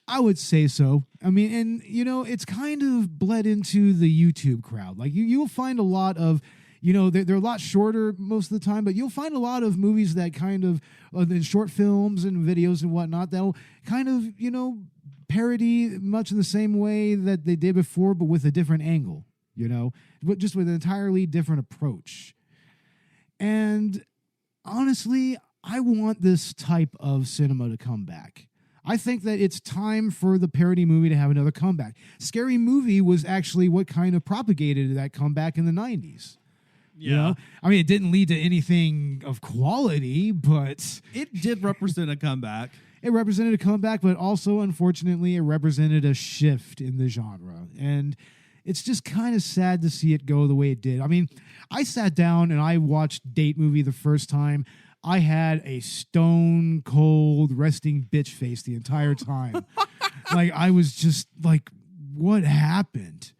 I would say so. I mean, and, it's kind of bled into the YouTube crowd. Like, you'll find a lot of, they're a lot shorter most of the time, but you'll find a lot of movies that kind of, the short films and videos and whatnot, that'll kind of, parody much in the same way that they did before, but with a different angle, but just with an entirely different approach. And honestly, I want this type of cinema to come back. I think that it's time for the parody movie to have another comeback. Scary Movie was actually what kind of propagated that comeback in the 90s. Yeah. I mean, it didn't lead to anything of quality, but it did represent a comeback. It represented a comeback, but also, unfortunately, it represented a shift in the genre. And it's just kind of sad to see it go the way it did. I mean, I sat down and I watched Date Movie the first time. I had a stone cold resting bitch face the entire time. Like, I was just like, what happened?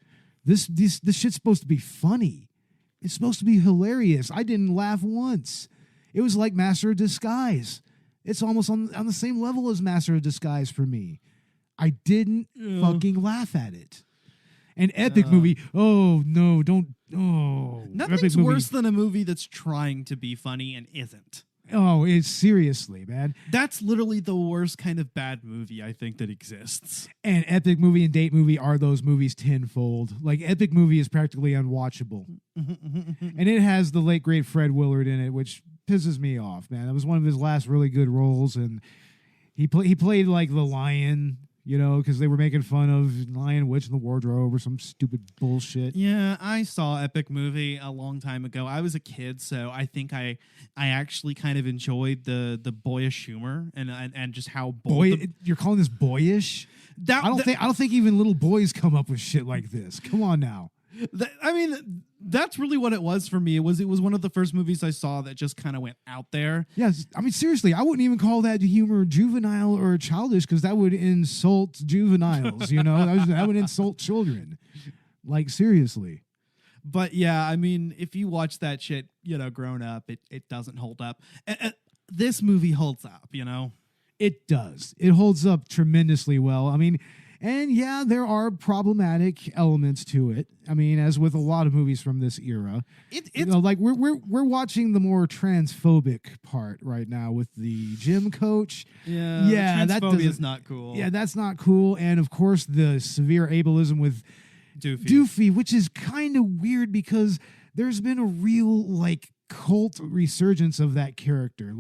This shit's supposed to be funny. It's supposed to be hilarious. I didn't laugh once. It was like Master of Disguise. It's almost on the same level as Master of Disguise for me. I didn't fucking laugh at it. An epic movie. Oh, no, don't. Oh. Nothing's worse than a movie that's trying to be funny and isn't. Oh, it's seriously, man. That's literally the worst kind of bad movie I think that exists. And epic movie and date movie are those movies tenfold. Like, epic movie is practically unwatchable. And it has the late, great Fred Willard in it, which pisses me off, man. That was one of his last really good roles, and he played like the lion, you know, because they were making fun of Lion Witch in the Wardrobe or some stupid bullshit. Yeah, I saw Epic Movie a long time ago. I was a kid, so I think I actually kind of enjoyed the boyish humor and just how You're calling this boyish? I don't think even little boys come up with shit like this. Come on now. I mean, that's really what it was for me. It was one of the first movies I saw that just kind of went out there. Yes, I mean, seriously, I wouldn't even call that humor juvenile or childish because that would insult juveniles, you know? That would insult children. Like, seriously. But yeah, I mean, if you watch that shit, you know, grown up, it doesn't hold up. This movie holds up, you know? It does. It holds up tremendously well. I mean, and yeah, there are problematic elements to it. I mean, as with a lot of movies from this era, you know, like we're watching the more transphobic part right now with the gym coach. Yeah, transphobia is not cool. Yeah, that's not cool. And of course, the severe ableism with Doofy, which is kind of weird because there's been a real like cult resurgence of that character.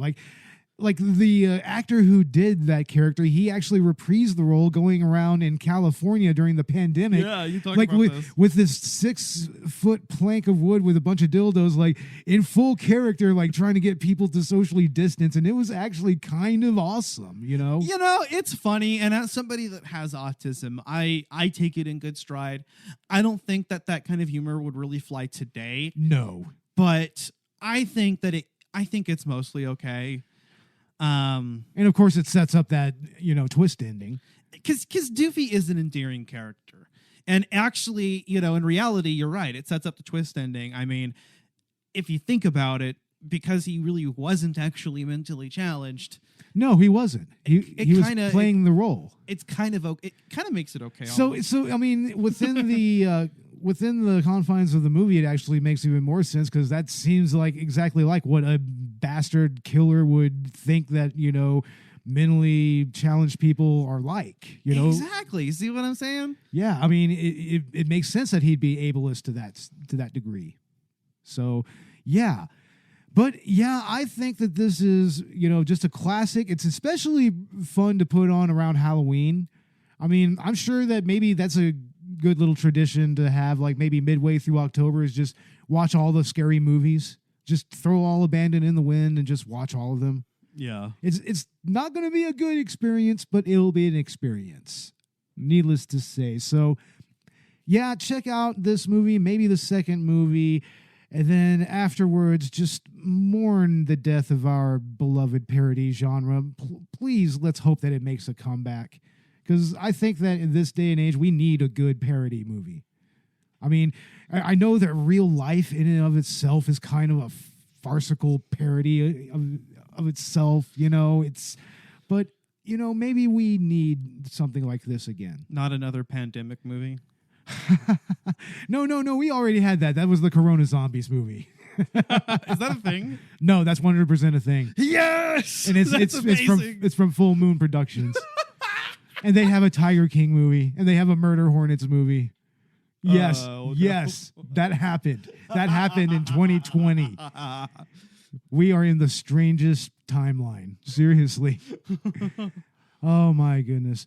Like the actor who did that character, he actually reprised the role going around in California during the pandemic. Yeah, you talked like about this. With this 6-foot plank of wood with a bunch of dildos, like in full character, like trying to get people to socially distance. And it was actually kind of awesome, you know? You know, it's funny. And as somebody that has autism, I take it in good stride. I don't think that kind of humor would really fly today. No. But I think it's mostly okay. And of course it sets up that, you know, twist ending. Because Doofy is an endearing character. And actually, you know, in reality, you're right. It sets up the twist ending. I mean, if you think about it, because he really wasn't actually mentally challenged. No, he wasn't. He was playing the role. It kind of makes it okay. So I mean, within the confines of the movie, it actually makes even more sense because that seems like exactly like what a bastard killer would think that, you know, mentally challenged people are like, you know? Exactly. You see what I'm saying? Yeah. I mean, it makes sense that he'd be ableist to that degree. So, yeah. But yeah, I think that this is, you know, just a classic. It's especially fun to put on around Halloween. I mean, I'm sure that maybe that's a good little tradition to have, like maybe midway through October is just watch all the scary movies. Just throw all Abandoned in the Wind and just watch all of them. Yeah. It's not going to be a good experience, but it'll be an experience. Needless to say. So, yeah, check out this movie, maybe the second movie, and then afterwards just mourn the death of our beloved parody genre. Please, let's hope that it makes a comeback. Because I think that in this day and age, we need a good parody movie. I mean, I know that real life in and of itself is kind of a farcical parody of itself, you know. But, you know, maybe we need something like this again. Not another pandemic movie? No. We already had that. That was the Corona Zombies movie. Is that a thing? No, that's 100% a thing. Yes! And it's from Full Moon Productions. And they have a Tiger King movie, and they have a Murder Hornets movie. Yes, yes, that happened. That happened in 2020. We are in the strangest timeline. Seriously. Oh, my goodness.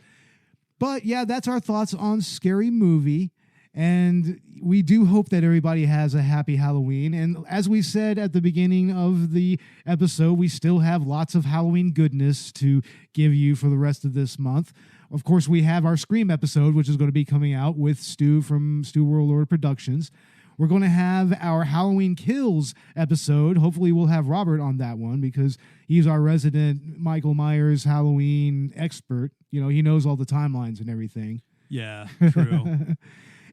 But, yeah, that's our thoughts on Scary Movie. And we do hope that everybody has a happy Halloween. And as we said at the beginning of the episode, we still have lots of Halloween goodness to give you for the rest of this month. Of course, we have our Scream episode, which is going to be coming out with Stu from Stu World Lord Productions. We're going to have our Halloween Kills episode. Hopefully, we'll have Robert on that one because he's our resident Michael Myers Halloween expert. You know, he knows all the timelines and everything. Yeah, true.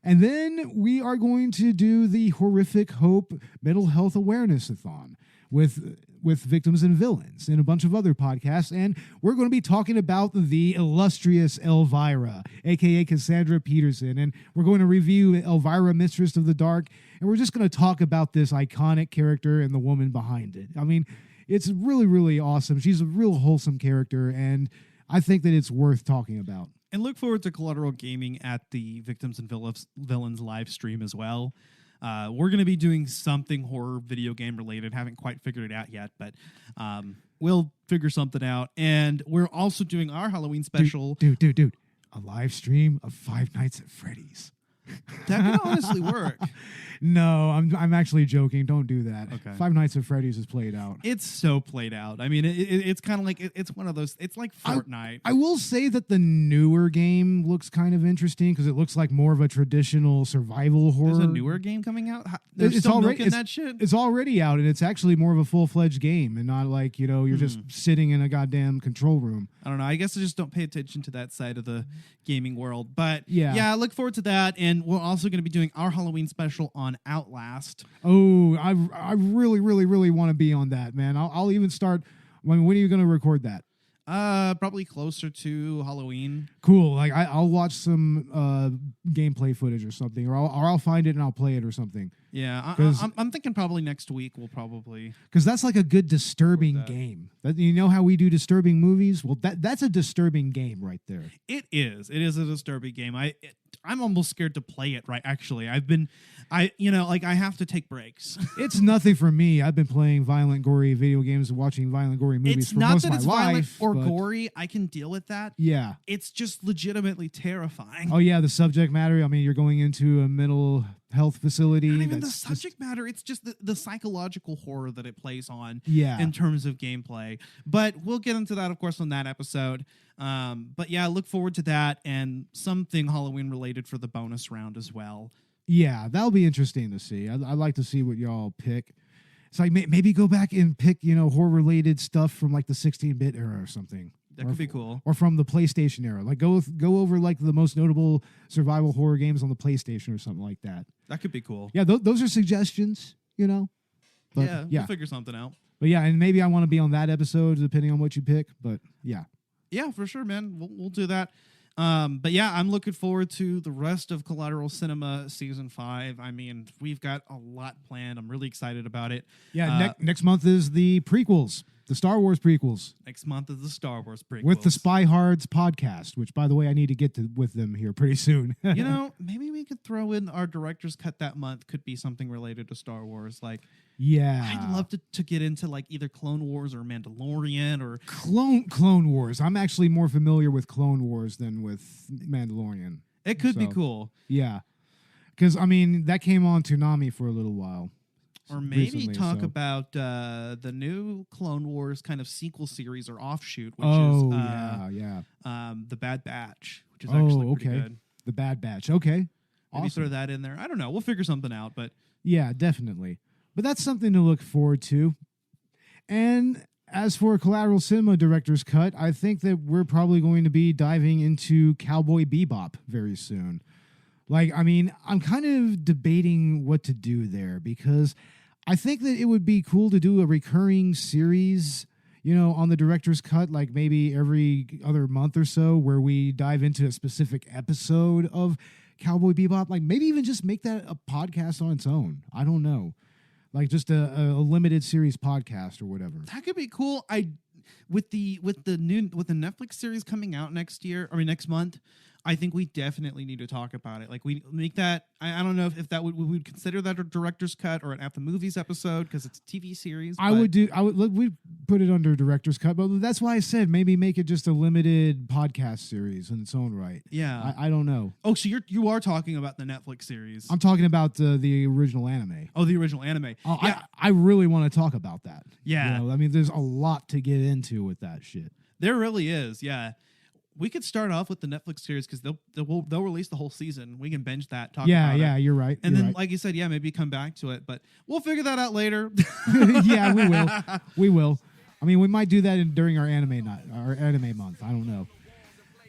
And then we are going to do the Horrific Hope Mental Health Awareness-a-thon with victims and villains and a bunch of other podcasts. And we're going to be talking about the illustrious Elvira, a.k.a. Cassandra Peterson. And we're going to review Elvira, Mistress of the Dark. And we're just going to talk about this iconic character and the woman behind it. I mean, it's really, really awesome. She's a real wholesome character, and I think that it's worth talking about. And look forward to Collateral Gaming at the Victims and Villains live stream as well. We're going to be doing something horror video game related. Haven't quite figured it out yet, but we'll figure something out. And we're also doing our Halloween special. Dude. a live stream of Five Nights at Freddy's. That could honestly work. No, I'm actually joking. Don't do that. Okay. Five Nights at Freddy's is played out. It's so played out. I mean, it's kind of like it's one of those. It's like Fortnite. I will say that the newer game looks kind of interesting because it looks like more of a traditional survival horror. There's a newer game coming out. They're still milking that shit. It's already out, and it's actually more of a full-fledged game, and not like you're just sitting in a goddamn control room. I don't know. I guess I just don't pay attention to that side of the gaming world. But yeah, I look forward to that, and we're also going to be doing our Halloween special on Outlast. Oh, I really, really, really want to be on that, man. I'll even start. When are you going to record that? Probably closer to Halloween. Cool. Like I'll watch some gameplay footage or something, or I'll find it and I'll play it or something. Yeah, I'm thinking probably next week we'll probably, because that's like a good disturbing game. You know how we do disturbing movies? Well, that's a disturbing game right there. It is. It is a disturbing game. I'm almost scared to play it. Right? Actually, I have to take breaks. It's nothing for me. I've been playing violent, gory video games and watching violent, gory movies for most of my life. It's not that it's violent or gory. I can deal with that. Yeah. It's just legitimately terrifying. Oh yeah, the subject matter. I mean, you're going into a mental health facility. Not even the subject matter. It's just the psychological horror that it plays on. Yeah. In terms of gameplay. But we'll get into that, of course, on that episode. But yeah, look forward to that and something Halloween related for the bonus round as well. Yeah, that'll be interesting to see. I'd like to see what y'all pick. It's like maybe go back and pick, horror related stuff from like the 16-bit era or something. That could be cool. Or from the PlayStation era. Like go over like the most notable survival horror games on the PlayStation or something like that. That could be cool. Yeah, those are suggestions, But, yeah, we'll figure something out. But yeah, and maybe I want to be on that episode depending on what you pick. But yeah. Yeah, for sure, man. We'll do that. But yeah, I'm looking forward to the rest of Collateral Cinema Season 5. I mean, we've got a lot planned. I'm really excited about it. Yeah, next month is the prequels, the Star Wars prequels. Next month is the Star Wars prequels. With the Spy Hards podcast, which, by the way, I need to get with them here pretty soon. Maybe we could throw in our director's cut that month. Could be something related to Star Wars. Like, yeah, I'd love to get into like either Clone Wars or Mandalorian or Clone Wars. I'm actually more familiar with Clone Wars than with Mandalorian. It could be cool. Yeah, because I mean that came on Toonami for a little while. Or maybe talk about the new Clone Wars kind of sequel series or offshoot, which is The Bad Batch, which is actually pretty good. The Bad Batch. Okay. Maybe throw that in there. I don't know. We'll figure something out, but yeah, definitely. But that's something to look forward to. And as for Collateral Cinema Director's Cut, I think that we're probably going to be diving into Cowboy Bebop very soon. Like, I mean, I'm kind of debating what to do there because I think that it would be cool to do a recurring series, on the director's cut, like maybe every other month or so, where we dive into a specific episode of Cowboy Bebop. Like maybe even just make that a podcast on its own. I don't know. Like just a limited series podcast or whatever. That could be cool. With the Netflix series coming out next month, I think we definitely need to talk about it. Like we make that. I don't know if that we would consider that a director's cut or an At the Movies episode because it's a TV series. We put it under director's cut, but that's why I said maybe make it just a limited podcast series in its own right. Yeah, I don't know. Oh, so you are talking about the Netflix series? I'm talking about the original anime. Oh, the original anime. Oh, yeah. I really want to talk about that. Yeah, I mean, there's a lot to get into with that shit. There really is. Yeah. We could start off with the Netflix series because they'll release the whole season. We can binge that. Talk about it. You're right. And then, like you said, maybe come back to it. But we'll figure that out later. Yeah, we will. We will. I mean, we might do that during our anime month. I don't know.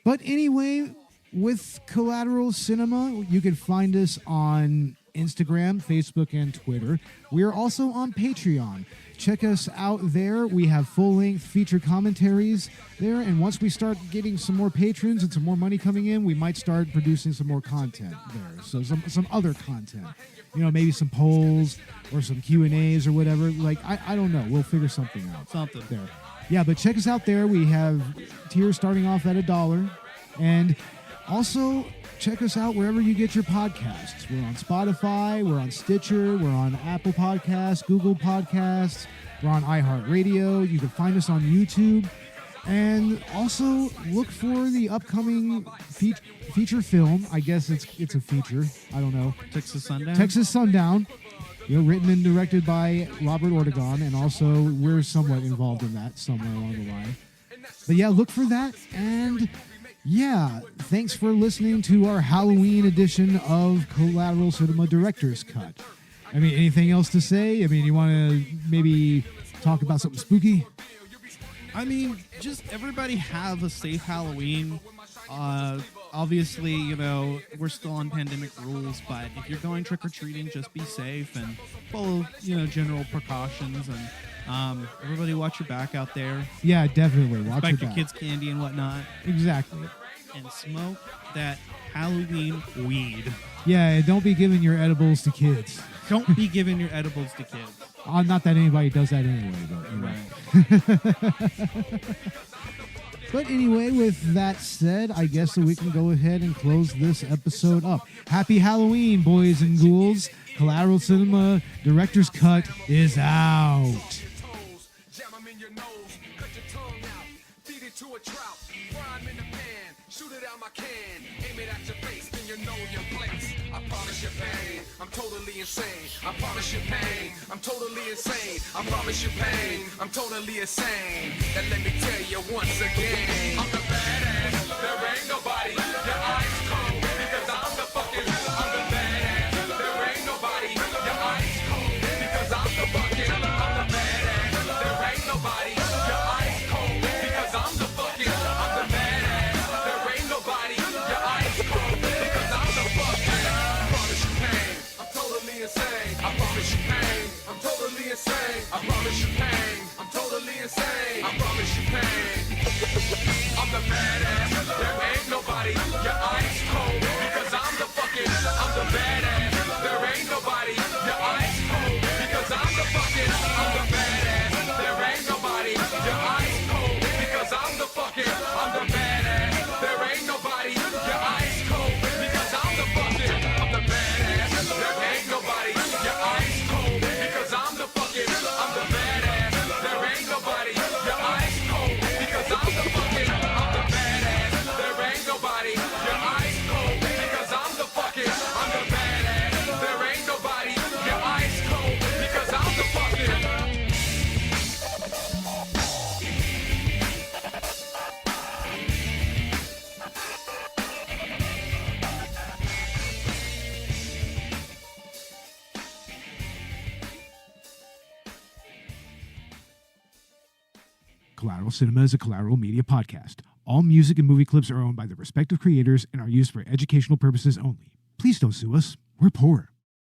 But anyway, with Collateral Cinema, you can find us on Instagram, Facebook, and Twitter. We are also on Patreon. Check us out there. We have full-length feature commentaries there, and once we start getting some more patrons and some more money coming in, we might start producing some more content there. So some other content, maybe some polls or some Q&As or whatever. Like I don't know. We'll figure something out. Something there. Yeah, but check us out there. We have tiers starting off at $1, and also check us out wherever you get your podcasts. We're on Spotify, we're on Stitcher, we're on Apple Podcasts, Google Podcasts, we're on iHeartRadio. You can find us on YouTube. And also look for the upcoming feature film. I guess it's a feature. I don't know. Texas Sundown. Texas Sundown. Written and directed by Robert Ortegon, and also we're somewhat involved in that somewhere along the line. But yeah, look for that. And yeah, thanks for listening to our Halloween edition of Collateral Cinema Director's Cut. I mean, anything else to say? I mean, you want to maybe talk about something spooky? I mean, just everybody have a safe Halloween. Obviously, we're still on pandemic rules, but if you're going trick-or-treating, just be safe and follow, general precautions. And everybody watch your back out there. Yeah, definitely. Watch your back. kids' candy and whatnot. Exactly. And smoke that Halloween weed. Yeah, don't be giving your edibles to kids. Don't be giving your edibles to kids. Not that anybody does that anyway, but Right. But anyway, with that said, I guess that we can go ahead and close this episode up. Happy Halloween, boys and ghouls. Collateral Cinema Director's Cut is out. I'm totally insane. I promise you pain. I'm totally insane. I promise you pain. I'm totally insane. And let me tell you once again, I'm the badass. There ain't nobody. Your eyes cold because I'm the fucking. I'm the badass. There ain't nobody. Your eyes cold because I'm the fucking. I'm the badass. There ain't nobody. Your eyes cold because I'm the fucking. I'm the badass. There ain't nobody. Your eyes cold because I'm the fucking. I promise you pain. I'm totally insane. I promise you pain. I'm totally insane. I promise you pain. I'm totally insane. I promise you pain. I'm the badass. There ain't nobody. Your eyes cold because I'm the fucking. I'm the badass. There ain't nobody. Your eyes cold because I'm the fucking. I'm the badass. There ain't nobody. Your eyes cold because I'm the fucking. I'm the badass. There ain't nobody. Your eyes cold because I'm the fucking. I'm the badass. There ain't nobody. Your eyes cold because I'm the fucking. I'm the badass. There ain't nobody. Your eyes cold because I'm the fucking. I'm the badass. There ain't nobody. Your eyes cold because I'm the fucking. I'm the badass. There ain't nobody. Your eyes cold because I'm the fucking. Collateral Cinema is a Collateral Media podcast. All music and movie clips are owned by their respective creators and are used for educational purposes only. Please don't sue us. We're poor.